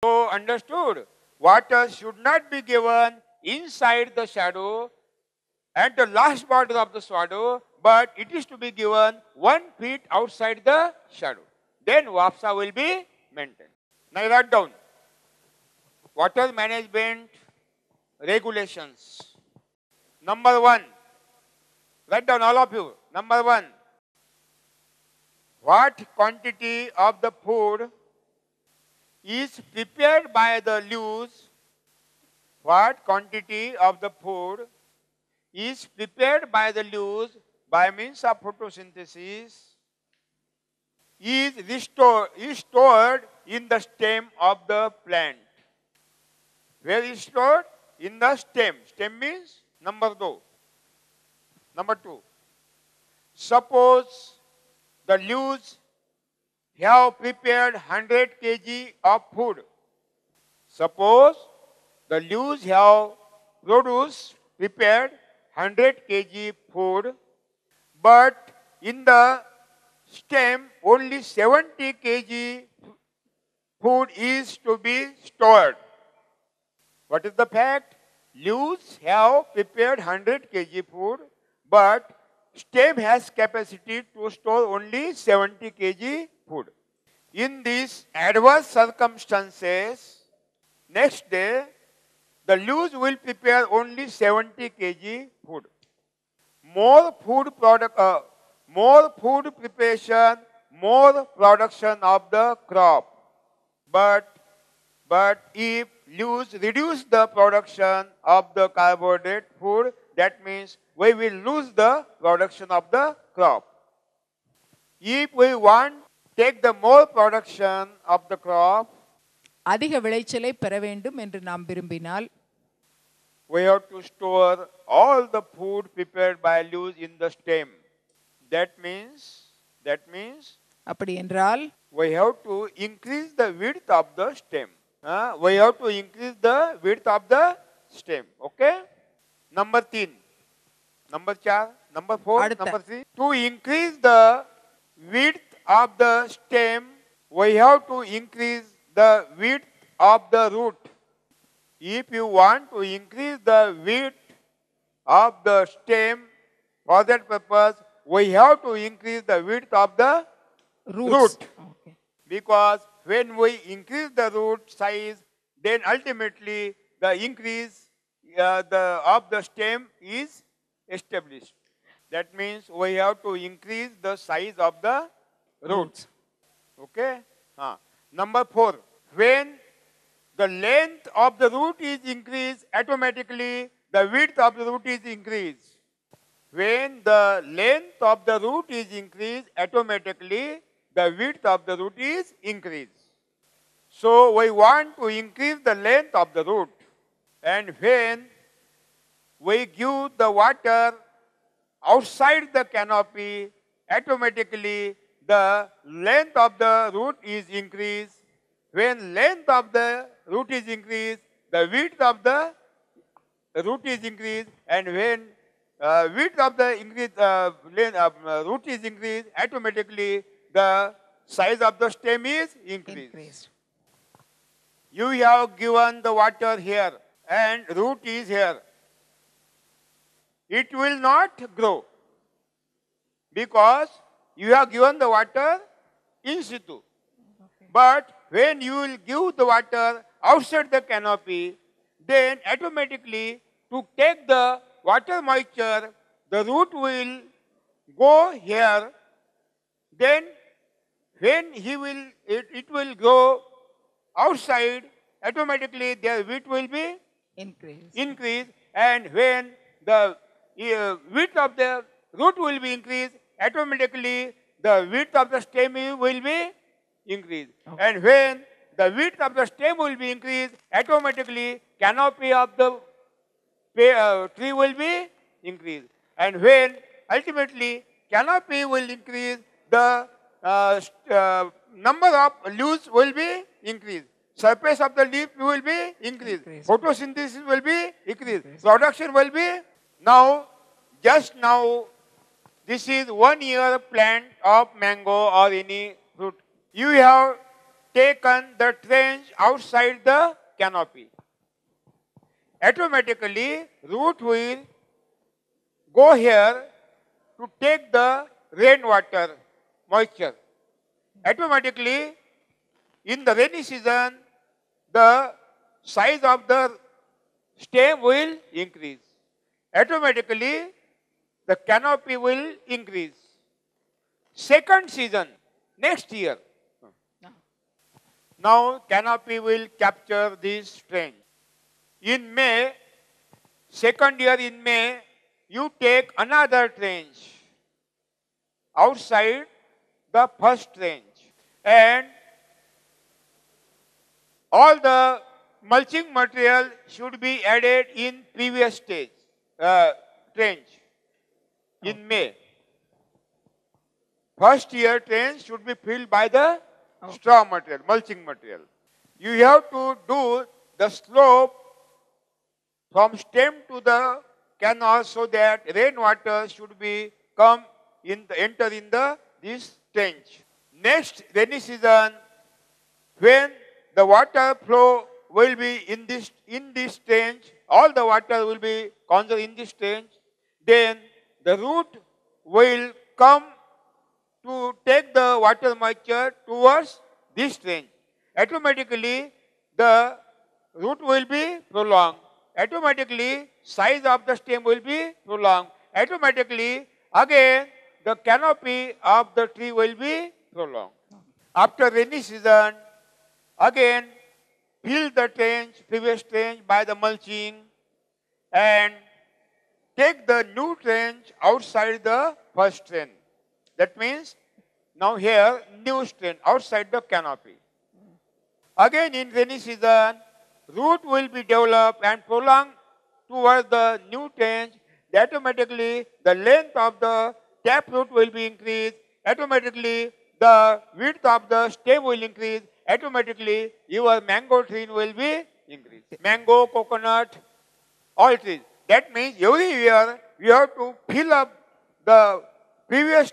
So understood, water should not be given inside the shadow at the last border of the shadow, but it is to be given 1 feet outside the shadow. Then WAPSA will be maintained. Now write down water management regulations. Number 1, write down all of you. Number 1, what quantity of the food is prepared by the leaves? What quantity of the food is prepared by the leaves by means of photosynthesis is stored in the stem of the plant. Where is stored? In the stem. Stem means number 2. Number 2. Suppose the leaves have prepared 100 kg of food. Suppose the leaves have prepared 100 kg food, but in the stem only 70 kg food is to be stored. What is the fact? Leaves have prepared 100 kg food, but stem has capacity to store only 70 kg food. In these adverse circumstances, next day, the leaves will prepare only 70 kg food. More food preparation, more production of the crop. But if leaves reduce the production of the carbohydrate food, that means we will lose the production of the crop. If we want take the more production of the crop, அதிக விளைச்சலை பெற வேண்டும் என்று நாம் விரும்பினால் we have to store all the food prepared by leaves in the stem. That means அப்படி என்றால் we have to increase the width of the stem. We have to increase the width of the stem. Okay? Number 3. Number 4. Number 4. Number 3. To increase the width of the stem, we have to increase the width of the root. If you want to increase the width of the stem, for that purpose, we have to increase the width of the root. Okay. Because when we increase the root size, then ultimately the increase of the stem is established. That means we have to increase the size of the roots. Okay? Number 4. When the length of the root is increased, automatically the width of the root is increased. When the length of the root is increased, automatically the width of the root is increased. So we want to increase the length of the root. And when we give the water outside the canopy, automatically the length of the root is increased. When length of the root is increased, the width of the root is increased, and when width of the root is increased, automatically the size of the stem is increased. You have given the water here and root is here. It will not grow because you have given the water in situ. But when you will give the water outside the canopy, then automatically to take the water moisture, the root will go here. Then when it will go outside, automatically their width will be increased. And when the width of the root will be increased, automatically the width of the stem will be increased. Okay. And when the width of the stem will be increased, automatically canopy of the tree will be increased. And when ultimately canopy will increase, the number of leaves will be increased. Surface of the leaf will be increased. Photosynthesis will be increased. Production will be just now, this is 1 year plant of mango or any fruit. You have taken the trench outside the canopy. Automatically, root will go here to take the rainwater moisture. Automatically, in the rainy season, the size of the stem will increase. Automatically, the canopy will increase. Second season, next year, now canopy will capture this trench. In May, second year in May, you take another trench outside the first trench, and all the mulching material should be added in previous stage, trench in May. First year trench should be filled by the straw material, mulching material. You have to do the slope from stem to the canal so that rainwater should be enter in this trench. Next rainy season, when the water flow will be in this trench, all the water will be conserved in this trench, then the root will come to take the water moisture towards this trench. Automatically, the root will be prolonged. Automatically, size of the stem will be prolonged. Automatically, again, the canopy of the tree will be prolonged. After rainy season, again, fill the trench, previous trench by the mulching, and take the new trench outside the first trench. That means, now here, new trench outside the canopy. Again, in rainy season, root will be developed and prolonged towards the new trench. Automatically, the length of the tap root will be increased. Automatically, the width of the stem will increase. Automatically, your mango tree will be increased. Mango, coconut, all trees. That means every year we have to fill up the previous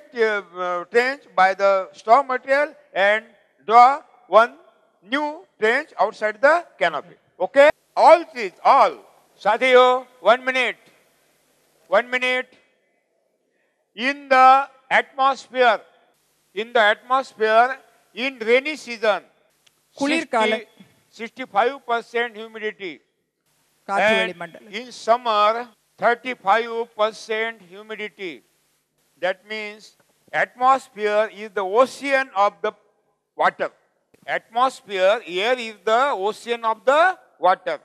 trench by the straw material and draw one new trench outside the canopy. Okay? All trees, all. Sadhiyo, 1 minute. 1 minute. In the atmosphere, in rainy season, குளிர்கால 65% humidity. காற்று And வளிமண்டலம். in summer, 35% humidity. That means atmosphere is the ocean of the water. Atmosphere, air is the ocean of the water.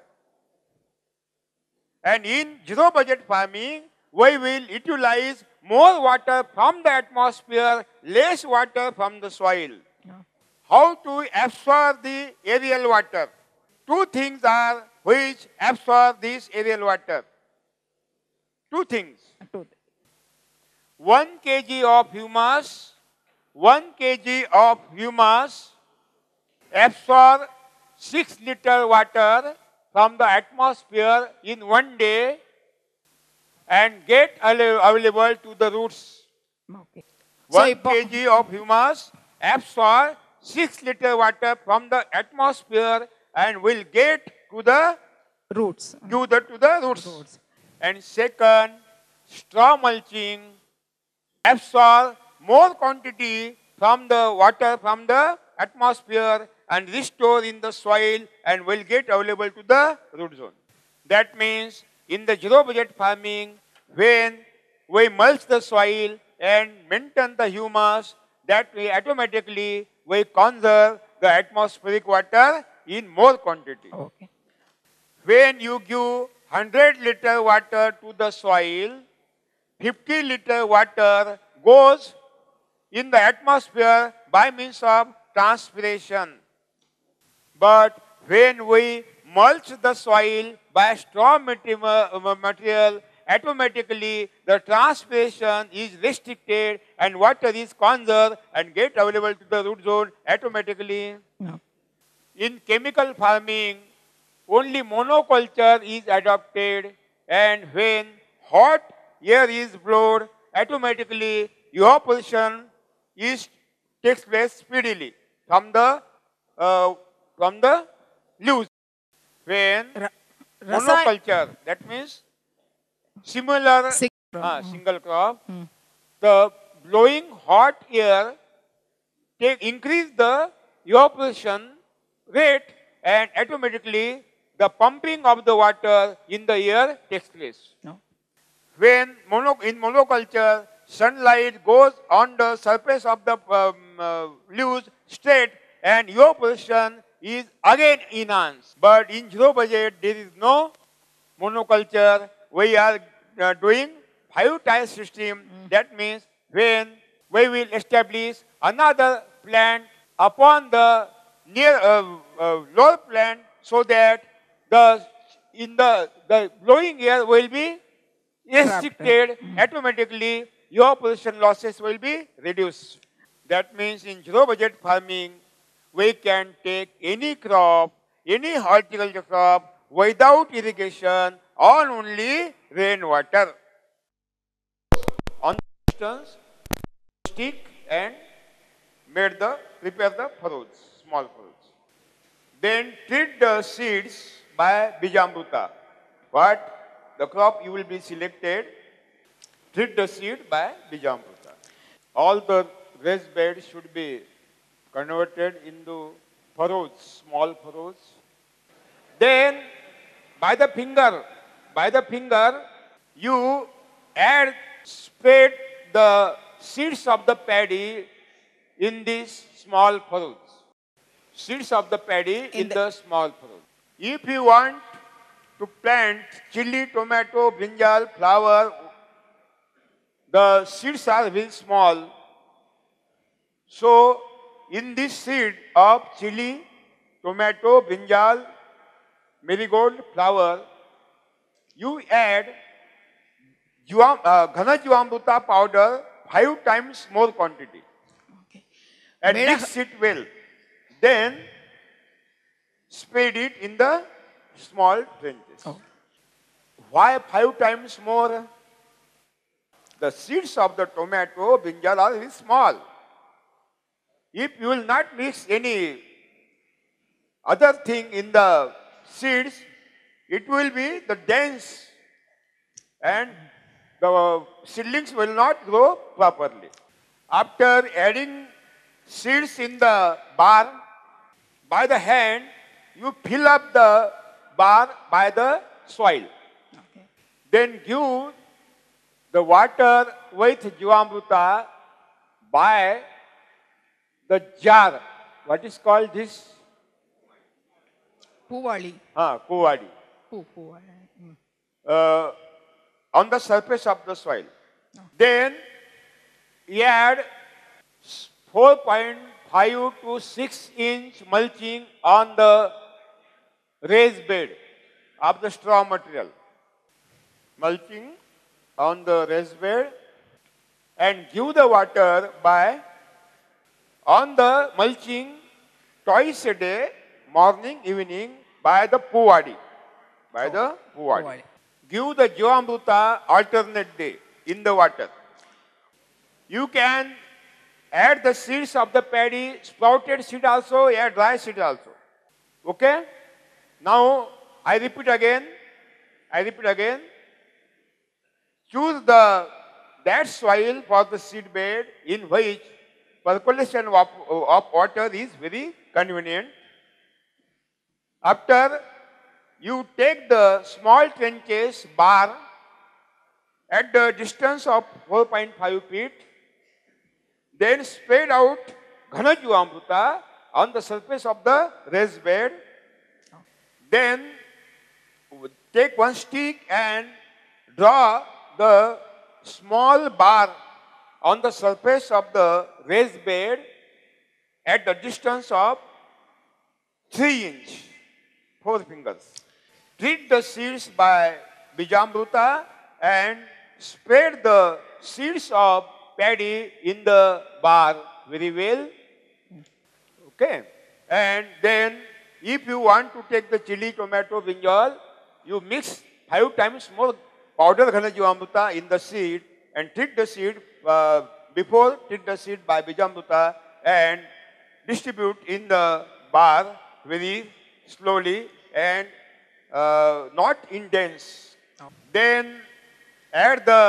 And in zero budget farming, we will utilize more water from the atmosphere, less water from the soil. How to absorb the aerial water? Two things are which absorb this aerial water. Two things. 1 kg of humus, 1 kg of humus absorb 6 liter water from the atmosphere in 1 day and get available to the roots. Okay. 1 kg of humus absorb 6 liter water from the atmosphere and will get to the roots. to the roots. And second, straw mulching absorb more quantity from the water from the atmosphere and restore in the soil and will get available to the root zone. That means in the zero budget farming, when we mulch the soil and maintain the humus, that we automatically we conserve the atmospheric water in more quantity. Okay. When you give 100 liter water to the soil, 50 liter water goes in the atmosphere by means of transpiration. But when we mulch the soil by straw material, automatically the transpiration is restricted and water is conserved and get available to the root zone automatically. No. In chemical farming, only monoculture is adopted, and when hot air is blown, automatically evaporation takes place speedily from the from the leaves. When ర- రసాయ monoculture, that means similar single crop, the blowing hot air increase the evaporation rate and automatically the pumping of the water in the air takes place. No. When in monoculture, sunlight goes on the surface of the leaves straight and evaporation is again enhanced. But in zero budget, there is no monoculture. We are doing 5-tier system. That means when we will establish another plant upon the lower plant so that the blowing air will be restricted, automatically your position losses will be reduced. That means in zero budget farming, we can take any crop, any horticulture crop without irrigation on only rainwater. On the distance, stick and prepare the furrows, small furrows. Then treat the seeds by Bijamruta. What? The crop you will be selected, treat the seed by Bijamruta. All the raised beds should be converted into furrows, small furrows. Then by the finger, you spread the seeds of the paddy in these small furrows. Seeds of the paddy in the small furrows. If you want to plant chili, tomato, brinjal, flower, the seeds are very small. So, in this seed of chili, tomato, brinjal, marigold, flower, you add Ghana Jivamruta powder 5 times more quantity. Okay. And mix it well. Then, spread it in the small trenches. Oh. Why 5 times more? The seeds of the tomato, brinjal are very small. If you will not mix any other thing in the seeds, it will be the dense and the seedlings will not grow properly. After adding seeds in the bar, by the hand, you fill up the bar by the soil. Okay. Then give the water with Jivamruta by the jar. What is called this? పూవాలి Kuvadi. పూవాలి On the surface of the soil. Then add 4.5 to 6 inch mulching on the raised bed of the straw material. Mulching on the raised bed and give the water on the mulching twice a day, morning, evening, by the Puvadi. Puvadi. Give the Jivamruta alternate day in the water. You can add the seeds of the paddy, sprouted seed also, add dry seed also. Okay? Now, I repeat again. Choose that soil for the seed bed in which percolation of water is very convenient. After you take the small trenches bar at the distance of 4.5 feet, then spread out Ghana Jivamruta on the surface of the raised bed. Then take one stick and draw the small bar on the surface of the raised bed at the distance of 3 inch, 4 fingers. Treat the seeds by Bijamruta and spread the seeds of paddy in the bar very well. Okay. And then if you want to take the chili, tomato, brinjal, you mix 5 times more powder Ghana Jivamruta in the seed and treat the seed treat the seed by Bijamruta and distribute in the bar very slowly and not intense. Then add the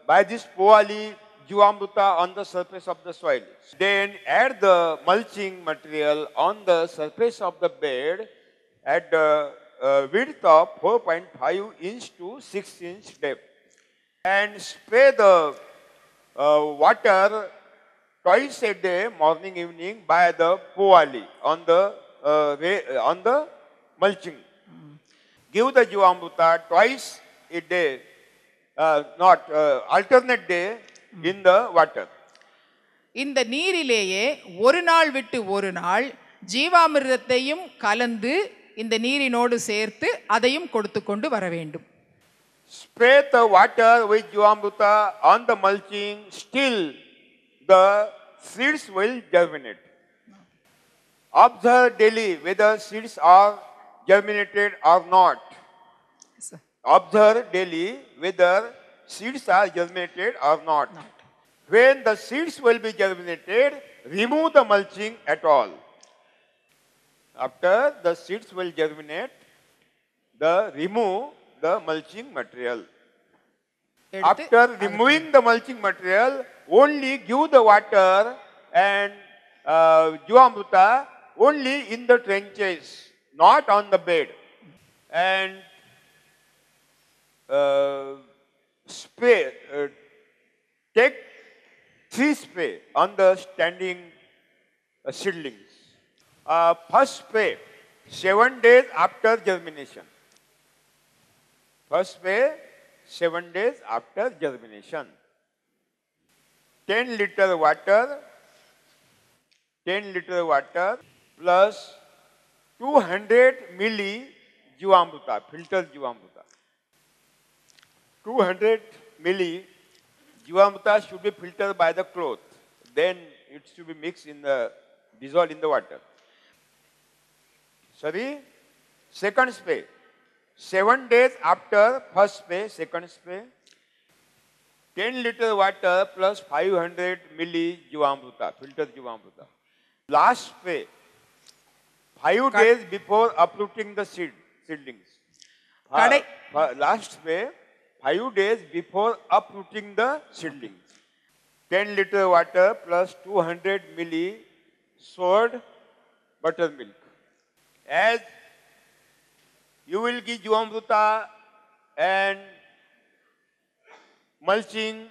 by this poali Jivamruta on the surface of the soil. Then add the mulching material on the surface of the bed at the width of 4.5 inch to 6 inch depth. And spray the water twice a day, morning, evening, by the poali on the mulching. Give the Jivamruta twice a day, not alternate day in the water. இந்த நீரிலேயே ஒரு நாள் விட்டு ஒரு நாள் ஜீவாமிர்தத்தையும் கலந்து இந்த நீரினோடு சேர்த்து அதையும் கொடுத்து கொண்டு வர வேண்டும். Spray the water with Jivamruta on the mulching, still the seeds will germinate. Observe daily whether seeds are germinated or not. Observe daily whether seeds are germinated or not. When the seeds will be germinated, remove the mulching at all. After the seeds will germinate, remove the mulching material. After removing the mulching material, only give the water and Jivamruta only in the trenches, not on the bed. And spray, take 3 spray on the standing seedlings. First spray, 7 days after germination. First spray, 7 days after germination. 10 liter water, 10 liter water plus 200 milli Jivamruta, filtered Jivamruta. 200 milli Jivamruta should be filtered by the cloth. Then it should be mixed in the, dissolved in the water. Sorry, second spray. 7 days after first spray, second spray. 10 liter water plus 500 milli Jivamruta, filtered Jivamruta. Last spray, 5 days before uprooting the seedlings. Last spray, 5 days before uprooting the seedlings. 10 liter water plus 200 milli soured buttermilk. As you will give Jivamruta and mulching,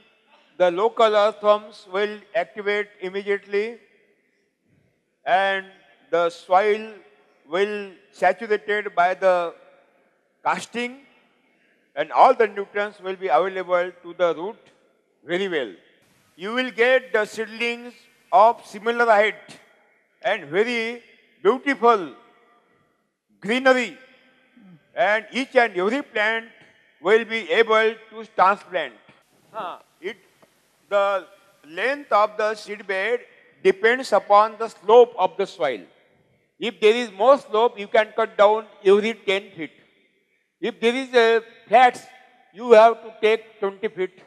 the local earthworms will activate immediately and the soil will saturated by the casting and all the nutrients will be available to the root very well. You will get the seedlings of similar height and very beautiful greenery, and each and every plant will be able to transplant. The length of the seed bed depends upon the slope of the soil. If there is more slope, you can cut down every 10 feet. If there is a flats, you have to take 20 feet.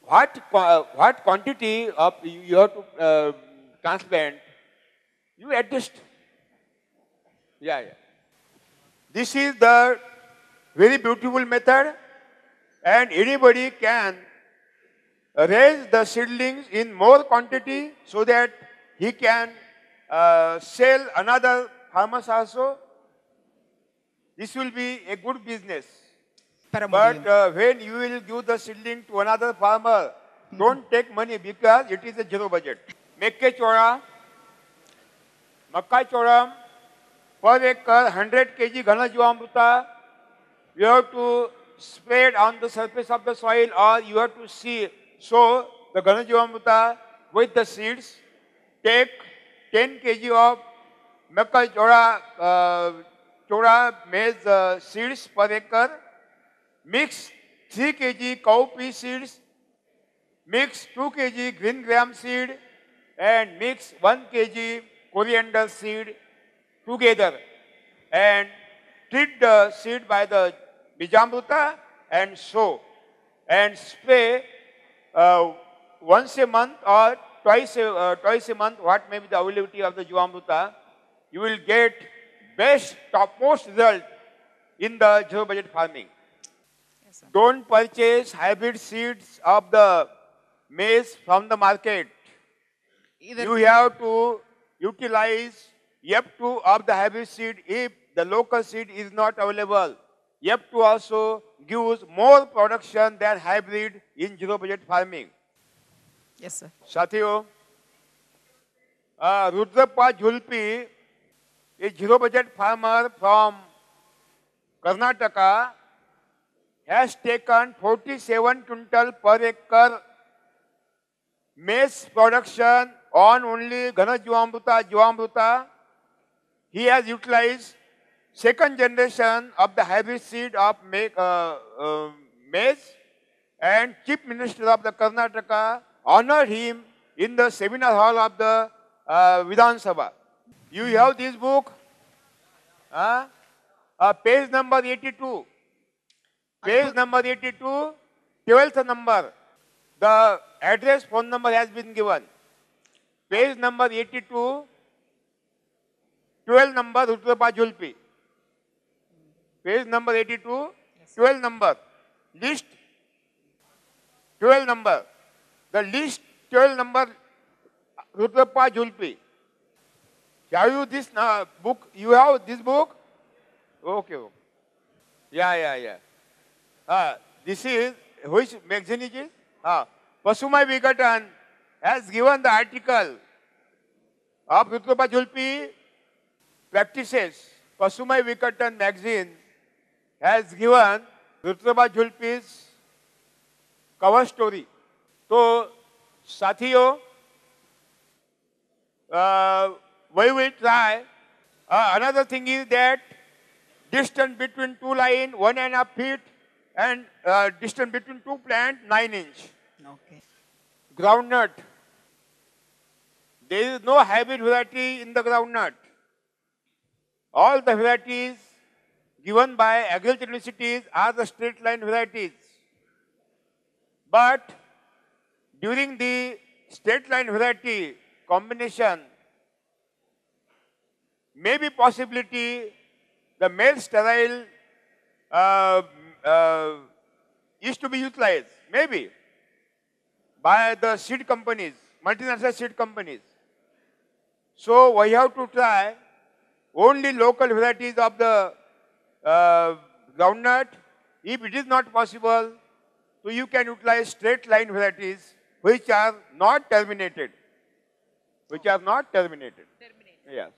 What quantity of you have to transplant, you adjust. Yeah. This is the very beautiful method, and anybody can raise the seedlings in more quantity so that he can sell another farmers also. This will be a good business. But when you will give the seedling to another farmer, don't take money because it is a zero budget. Mekke choda, Makkai choda, per acre 100 kg Ghana Jivamruta, you have to spread on the surface of the soil, or you have to sow the Ghana Jivamruta with the seeds. Take 10 kg of Makkai choda maize seeds per acre. Mix 3 kg cowpea seeds, mix 2 kg green gram seed, and mix 1 kg coriander seed together, and treat the seed by the Bijamruta and sow, and spray once a month or twice a month, what may be the availability of the Jivamruta, you will get best, topmost result in the zero budget farming. Yes, sir. Don't purchase hybrid seeds of the maize from the market. Either You have to utilize F2 of the hybrid seed if the local seed is not available. F2 also gives more production than hybrid in zero budget farming. yes, sir. साथियों, Rudrappa Julpi, a zero budget farmer from Karnataka, has taken 47 quintal per acre maize production on only Ghana Jivamruta. He has utilized second generation of the hybrid seed of maize, and Chief Minister of the Karnataka honored him in the seminar hall of the Vidhan Sabha. You have this book, page number 82. Page number 82, 12th number. The address, phone number has been given. Page number 82, 12 number, Rudrappa Julpi. Page number 82, 12 number. List, 12 number. The list, 12 number, Rudrappa Julpi. Have you this book? You have this book? Okay. Yeah. This is, which magazine it is? Pasumai Vigatan has given the article of Rudrappa Julpi practices. Pasumai Vigatan magazine has given Rudrappa Julpi's cover story. So, साथियों, we will try. Another thing is that distance between two lines, 1.5 feet, and distance between two plants, 9 inch. Okay. Groundnut. There is no hybrid variety in the groundnut. All the varieties given by agriculture universities are the straight line varieties. But during the straight line variety combination, may be possibility the male sterile is to be utilized, maybe, by the seed companies, multinational seed companies. So we have to try only local varieties of the groundnut. If it is not possible, so you can utilize straight line varieties which are not terminated. Yes.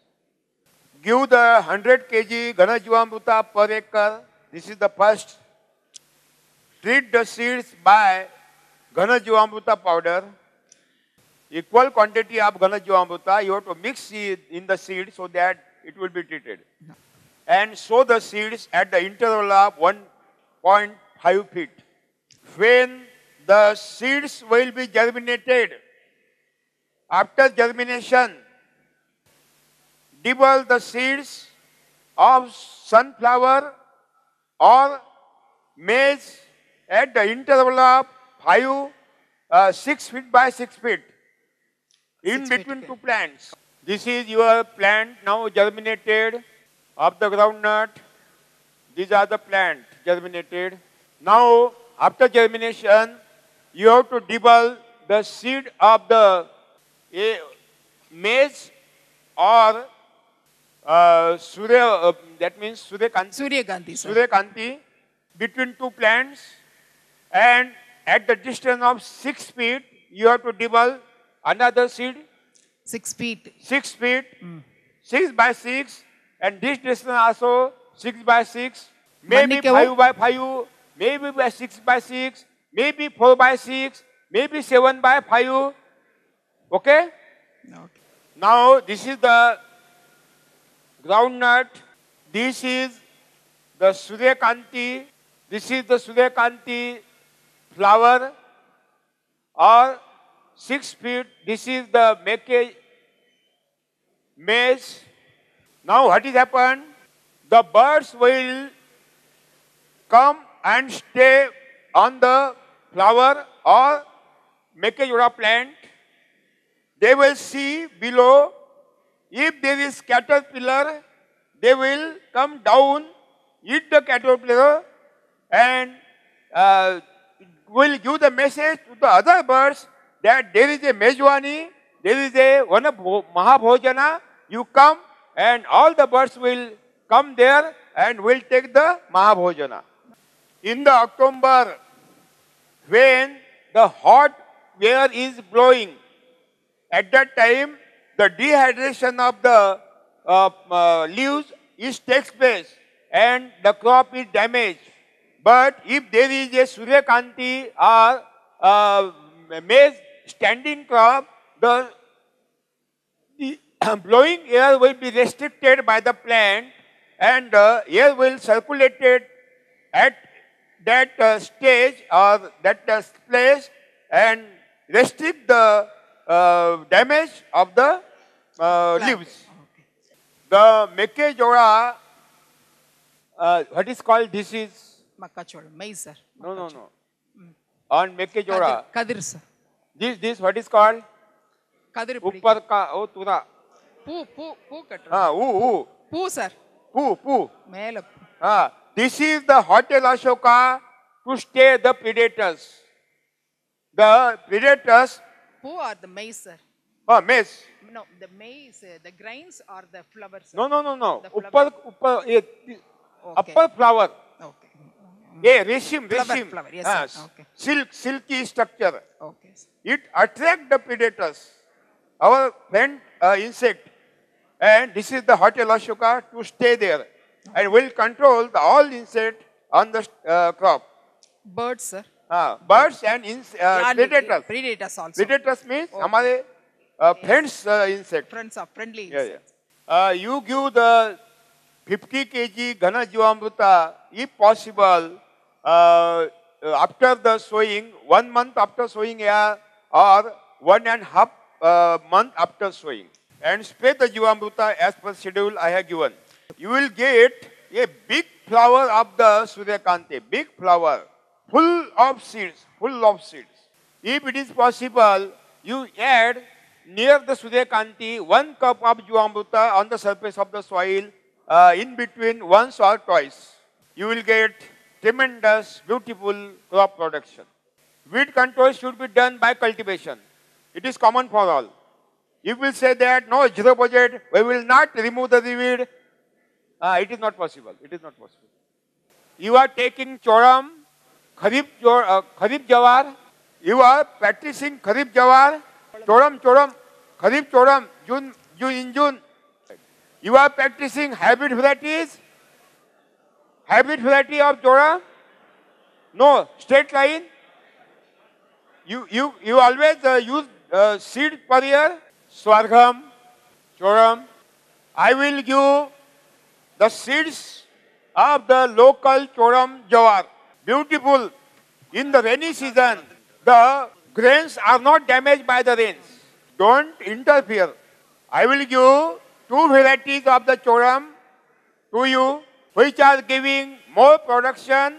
Give the 100 kg Ghana Jivamruta per acre. This is the first. Treat the seeds by Ghana Jivamruta powder. Equal quantity of Ghana Jivamruta you have to mix it in the seed so that it will be treated. And sow the seeds at the interval of 1.5 feet. When the seeds will be germinated, after germination, dibble the seeds of sunflower or maize at the interval of 6 feet by 6 feet in 6 feet, between okay. two plants. This is your plant now germinated of the groundnut. These are the plant germinated. Now, after germination, you have to dibble the seed of the maize or that means Suryakanti, sir. Suryakanti between two plants, and at the distance of 6 feet, you have to dibble another seed. 6 feet. 6 feet, 6 by 6, and this distance also 6 by 6, maybe Mannikavu? 5 by 5, maybe by 6 by 6, maybe 4 by 6, maybe 7 by 5. Okay? Okay. Now, this is the groundnut. This is the Suryakanti. This is the Suryakanti flower, or 6 feet. This is the maize. Now, what is happened? The birds will come and stay on the flower or Mekkejoda plant, they will see below. If there is caterpillar, they will come down, eat the caterpillar, and will give the message to the other birds that there is a Mejwani, there is a Mahabhojana, you come, and all the birds will come there and will take the Mahabhojana. In the October, when the hot air is blowing, at that time the dehydration of the leaves takes place and the crop is damaged. But if there is a Suryakanti or maize standing crop, the blowing air will be restricted by the plant and the air will circulate at that stage or that place and restrict the damage of the leaves. Okay. The Mekkejoda, what is called this is? Makkacholam, maize, sir. No. On Mekkejoda. Kadir, sir. This what is called? Kadir Uppar ka o tura. Poo kattu. Poo, sir. Poo. Mela. This is the Hotel Ashoka to stay the predators. The predators. Poo or the maize, sir? Maize. No, the maize, the grains or the flowers? Sir? No. Upper flower. Okay. Yeah, resim. Flower, yes, sir. Okay. Silky structure. Okay. Sir. It attracts the predators, our friend insect. And this is the Hotel Ashoka to stay there and will control all insect on the crop. Birds, sir? Birds and predators. Predators also. Predators means हमारे friends insect. Friends are friendly insects. You give the 50 kg Ghana Jivamruta if possible after the sowing, 1 month after sowing or 1.5 month after sowing. And spray the Jivamruta as per schedule I have given. You will get a big flower of the Suryakanti, big flower, full of seeds. If it is possible, you add near the Suryakanti 1 cup of Jivamruta on the surface of the soil in between once or twice. You will get tremendous, beautiful crop production. Weed control should be done by cultivation. It is common for all. You will say that, no, 0 budget, we will not remove the weed. It is not possible. You are taking choram, kharif jawar. You are practicing kharif jawar, choram, kharif choram, June. You are practicing hybrid varieties. Hybrid variety of choram. No, straight line. You always use seed per year. Swargham, choram. I will give the seeds of the local choram jawar. Beautiful. In the rainy season, the grains are not damaged by the rains. Don't interfere. I will give 2 varieties of the choram to you, which are giving more production,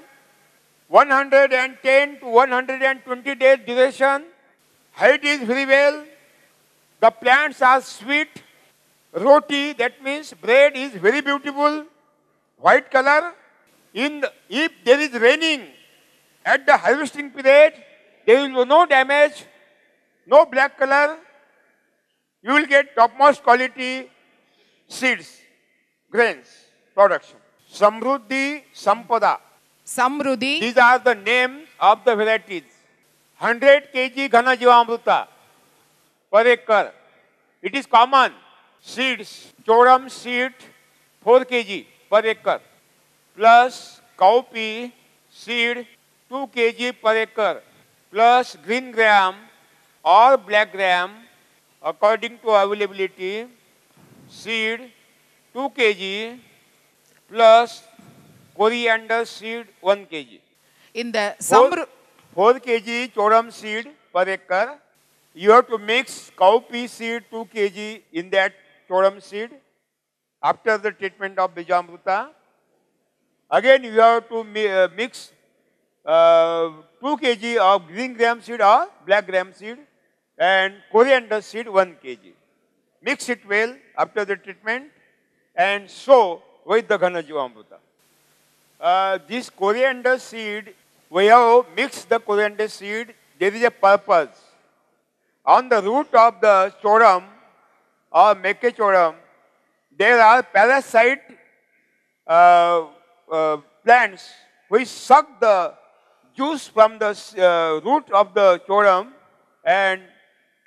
110 to 120 days duration. Height is very well. The plants are sweet. Roti, that means bread, is very beautiful. White color. If there is raining at the harvesting period, there will be no damage, no black color. You will get topmost quality seeds, grains, production. Samruddhi, Sampada. Samruddhi. These are the names of the varieties. 100 kg Ghana Jivamruta per acre. It is common. Seeds, choram seed 4 kg per acre plus cowpea seed 2 kg per acre plus green gram or black gram according to availability seed 2 kg plus coriander seed 1 kg. In the 4 kg choram seed per acre. You have to mix cowpea seed 2 kg in that choram seed after the treatment of Bijamruta. Again, you have to mix 2 kg of green gram seed or black gram seed and coriander seed 1 kg. Mix it well after the treatment and sow with the Ghana Jivamruta. This coriander seed, we have mixed the coriander seed. There is a purpose. On the root of the choram or mekechoram, there are parasite plants which suck the juice from the root of the choram and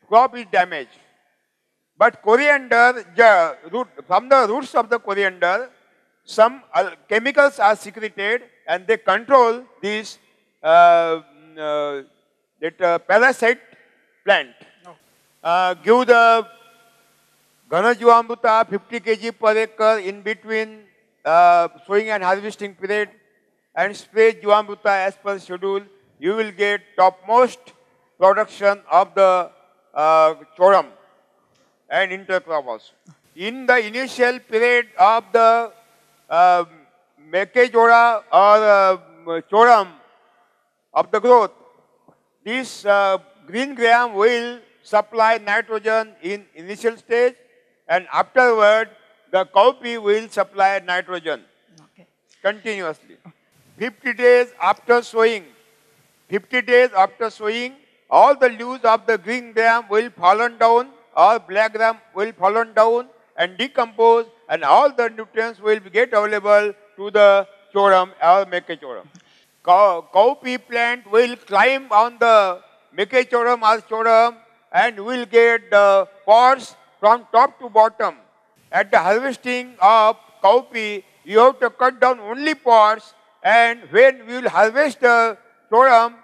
crop is damaged. But coriander, from the roots of the coriander, some chemicals are secreted and they control this parasite plant. Give the Ghana Jivamruta 50 kg per acre in between sowing and harvesting period and spray Jivamruta as per schedule. You will get topmost production of the choram and intercrop also. In the initial period of the mekejora or choram of the growth, this green gram will supply nitrogen in initial stage and afterward the cowpea will supply nitrogen continuously. 50 days after sowing, all the leaves of the green gram will fallen down or black gram will fallen down and decompose and all the nutrients will get available to the choram or mekechoram. Cowpea plant will climb on the mekechoram or choram and will get the pods from top to bottom. At the harvesting of cowpea, you have to cut down only pods, and when we will harvest the choram,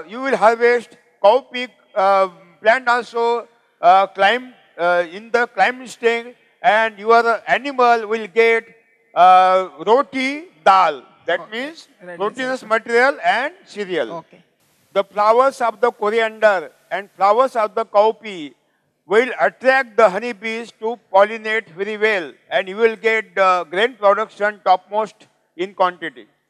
you will harvest cowpea plant also climb in the climbing stage, and your animal will get roti dal. That means proteinous material and cereal. The flowers of the coriander and flowers of the cowpea will attract the honeybees to pollinate very well and you will get the grain production topmost in quantity.